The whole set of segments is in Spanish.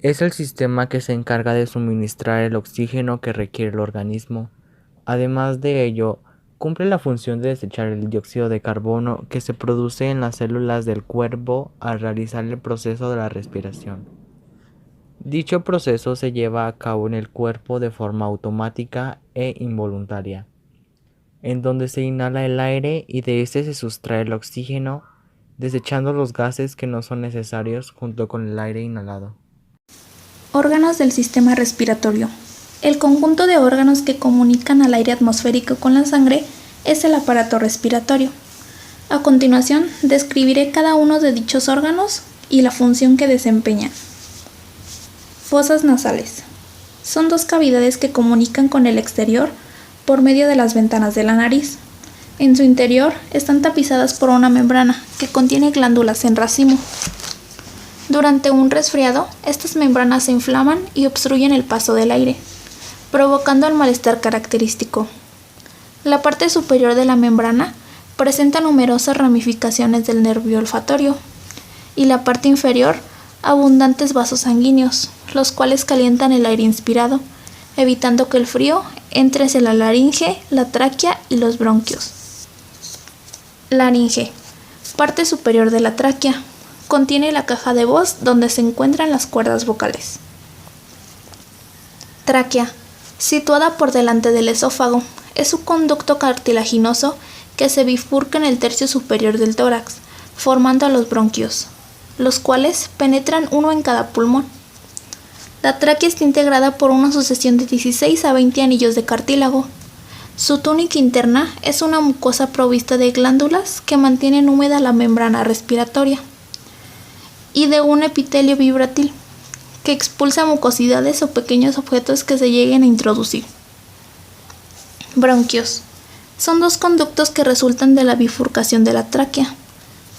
Es el sistema que se encarga de suministrar el oxígeno que requiere el organismo. Además de ello, cumple la función de desechar el dióxido de carbono que se produce en las células del cuerpo al realizar el proceso de la respiración. Dicho proceso se lleva a cabo en el cuerpo de forma automática e involuntaria, en donde se inhala el aire y de este se sustrae el oxígeno, desechando los gases que no son necesarios junto con el aire inhalado. Órganos del sistema respiratorio. El conjunto de órganos que comunican al aire atmosférico con la sangre es el aparato respiratorio. A continuación, describiré cada uno de dichos órganos y la función que desempeñan. Fosas nasales. Son dos cavidades que comunican con el exterior por medio de las ventanas de la nariz. En su interior están tapizadas por una membrana que contiene glándulas en racimo. Durante un resfriado, estas membranas se inflaman y obstruyen el paso del aire, provocando el malestar característico. La parte superior de la membrana presenta numerosas ramificaciones del nervio olfatorio y la parte inferior abundantes vasos sanguíneos, los cuales calientan el aire inspirado, evitando que el frío entre hacia la laringe, la tráquea y los bronquios. Laringe, parte superior de la tráquea. Contiene la caja de voz donde se encuentran las cuerdas vocales. Tráquea, situada por delante del esófago, es un conducto cartilaginoso que se bifurca en el tercio superior del tórax, formando a los bronquios, los cuales penetran uno en cada pulmón. La tráquea está integrada por una sucesión de 16 a 20 anillos de cartílago. Su túnica interna es una mucosa provista de glándulas que mantienen húmeda la membrana respiratoria y de un epitelio vibrátil que expulsa mucosidades o pequeños objetos que se lleguen a introducir. Bronquios. Son dos conductos que resultan de la bifurcación de la tráquea.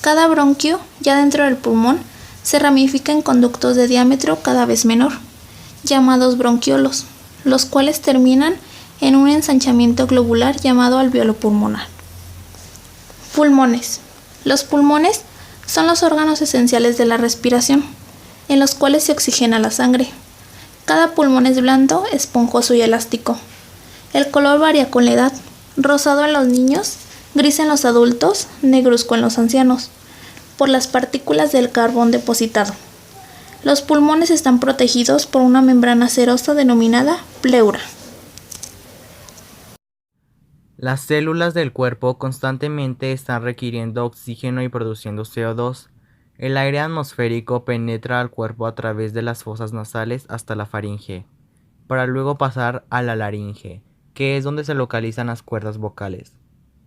Cada bronquio, ya dentro del pulmón, se ramifica en conductos de diámetro cada vez menor, llamados bronquiolos, los cuales terminan en un ensanchamiento globular llamado alveolo pulmonar. Pulmones. Los pulmones son los órganos esenciales de la respiración, en los cuales se oxigena la sangre. Cada pulmón es blando, esponjoso y elástico. El color varía con la edad, rosado en los niños, gris en los adultos, negruzco en los ancianos, por las partículas del carbón depositado. Los pulmones están protegidos por una membrana serosa denominada pleura. Las células del cuerpo constantemente están requiriendo oxígeno y produciendo CO2. El aire atmosférico penetra al cuerpo a través de las fosas nasales hasta la faringe, para luego pasar a la laringe, que es donde se localizan las cuerdas vocales.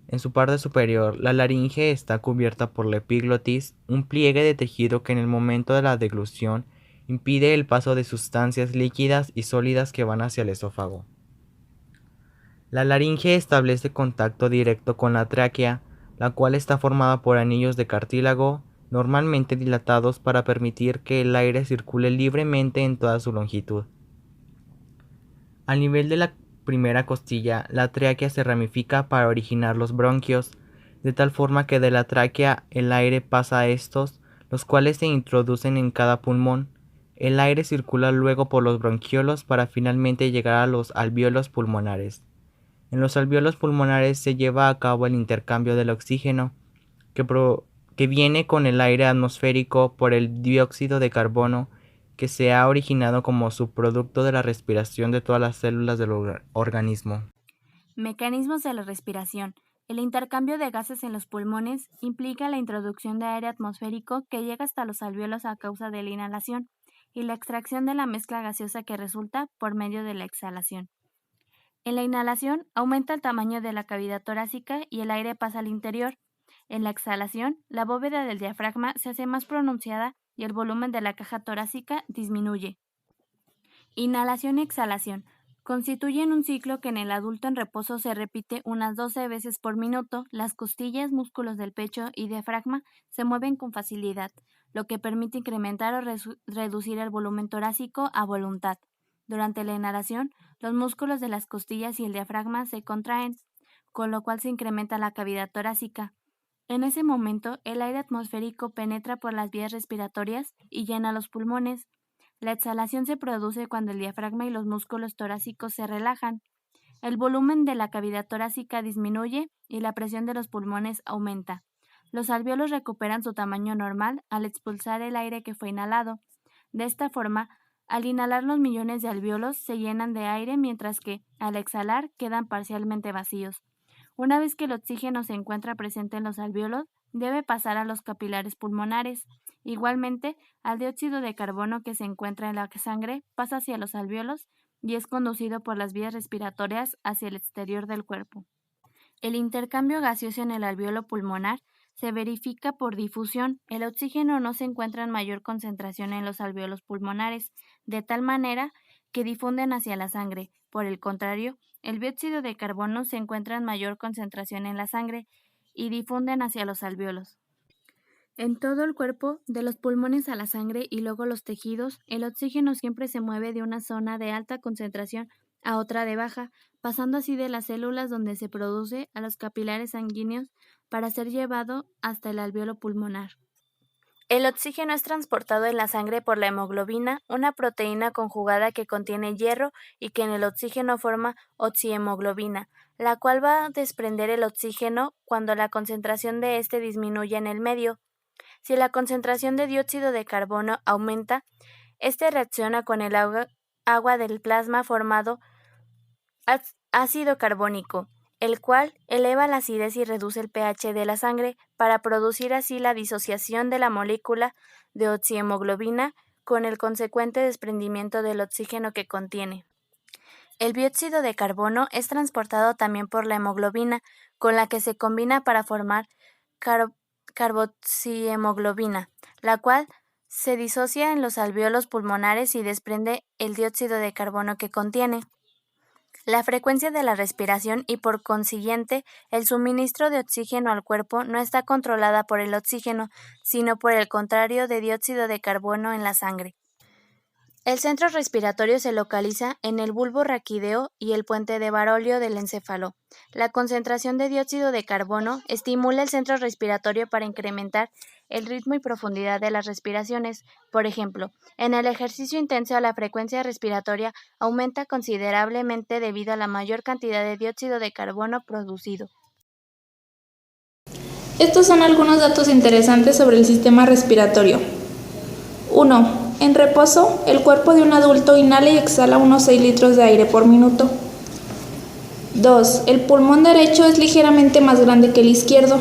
En su parte superior, la laringe está cubierta por la epiglotis, un pliegue de tejido que en el momento de la deglución impide el paso de sustancias líquidas y sólidas que van hacia el esófago. La laringe establece contacto directo con la tráquea, la cual está formada por anillos de cartílago, normalmente dilatados para permitir que el aire circule libremente en toda su longitud. Al nivel de la primera costilla, la tráquea se ramifica para originar los bronquios, de tal forma que de la tráquea el aire pasa a estos, los cuales se introducen en cada pulmón. El aire circula luego por los bronquiolos para finalmente llegar a los alvéolos pulmonares. En los alvéolos pulmonares se lleva a cabo el intercambio del oxígeno que viene con el aire atmosférico por el dióxido de carbono que se ha originado como subproducto de la respiración de todas las células del organismo. Mecanismos de la respiración. El intercambio de gases en los pulmones implica la introducción de aire atmosférico que llega hasta los alvéolos a causa de la inhalación y la extracción de la mezcla gaseosa que resulta por medio de la exhalación. En la inhalación aumenta el tamaño de la cavidad torácica y el aire pasa al interior. En la exhalación, la bóveda del diafragma se hace más pronunciada y el volumen de la caja torácica disminuye. Inhalación y exhalación. Constituyen un ciclo que en el adulto en reposo se repite unas 12 veces por minuto. Las costillas, músculos del pecho y diafragma se mueven con facilidad, lo que permite incrementar o reducir el volumen torácico a voluntad. Durante la inhalación, los músculos de las costillas y el diafragma se contraen, con lo cual se incrementa la cavidad torácica. En ese momento, el aire atmosférico penetra por las vías respiratorias y llena los pulmones. La exhalación se produce cuando el diafragma y los músculos torácicos se relajan. El volumen de la cavidad torácica disminuye y la presión de los pulmones aumenta. Los alvéolos recuperan su tamaño normal al expulsar el aire que fue inhalado. De esta forma, al inhalar los millones de alvéolos se llenan de aire, mientras que, al exhalar, quedan parcialmente vacíos. Una vez que el oxígeno se encuentra presente en los alvéolos, debe pasar a los capilares pulmonares. Igualmente, al dióxido de carbono que se encuentra en la sangre pasa hacia los alvéolos y es conducido por las vías respiratorias hacia el exterior del cuerpo. El intercambio gaseoso en el alvéolo pulmonar se verifica por difusión. El oxígeno no se encuentra en mayor concentración en los alvéolos pulmonares, de tal manera que difunden hacia la sangre. Por el contrario, el dióxido de carbono se encuentra en mayor concentración en la sangre y difunden hacia los alvéolos. En todo el cuerpo, de los pulmones a la sangre y luego los tejidos, el oxígeno siempre se mueve de una zona de alta concentración a otra de baja, pasando así de las células donde se produce a los capilares sanguíneos para ser llevado hasta el alvéolo pulmonar. El oxígeno es transportado en la sangre por la hemoglobina, una proteína conjugada que contiene hierro y que en el oxígeno forma oxihemoglobina, la cual va a desprender el oxígeno cuando la concentración de este disminuye en el medio. Si la concentración de dióxido de carbono aumenta, este reacciona con el agua del plasma formando ácido carbónico, el cual eleva la acidez y reduce el pH de la sangre para producir así la disociación de la molécula de oxihemoglobina con el consecuente desprendimiento del oxígeno que contiene. El dióxido de carbono es transportado también por la hemoglobina, con la que se combina para formar carboxihemoglobina, la cual se disocia en los alvéolos pulmonares y desprende el dióxido de carbono que contiene. La frecuencia de la respiración y por consiguiente el suministro de oxígeno al cuerpo no está controlada por el oxígeno, sino por el contrario de dióxido de carbono en la sangre. El centro respiratorio se localiza en el bulbo raquídeo y el puente de Barolio del encéfalo. La concentración de dióxido de carbono estimula el centro respiratorio para incrementar el ritmo y profundidad de las respiraciones. Por ejemplo, en el ejercicio intenso la frecuencia respiratoria aumenta considerablemente debido a la mayor cantidad de dióxido de carbono producido. Estos son algunos datos interesantes sobre el sistema respiratorio. 1. En reposo, el cuerpo de un adulto inhala y exhala unos 6 litros de aire por minuto. 2. El pulmón derecho es ligeramente más grande que el izquierdo.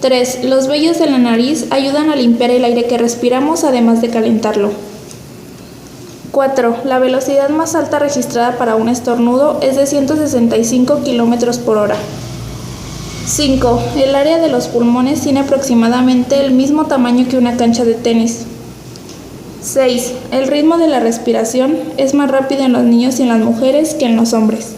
3. Los vellos de la nariz ayudan a limpiar el aire que respiramos, además de calentarlo. 4. La velocidad más alta registrada para un estornudo es de 165 km por hora. 5. El área de los pulmones tiene aproximadamente el mismo tamaño que una cancha de tenis. 6. El ritmo de la respiración es más rápido en los niños y en las mujeres que en los hombres.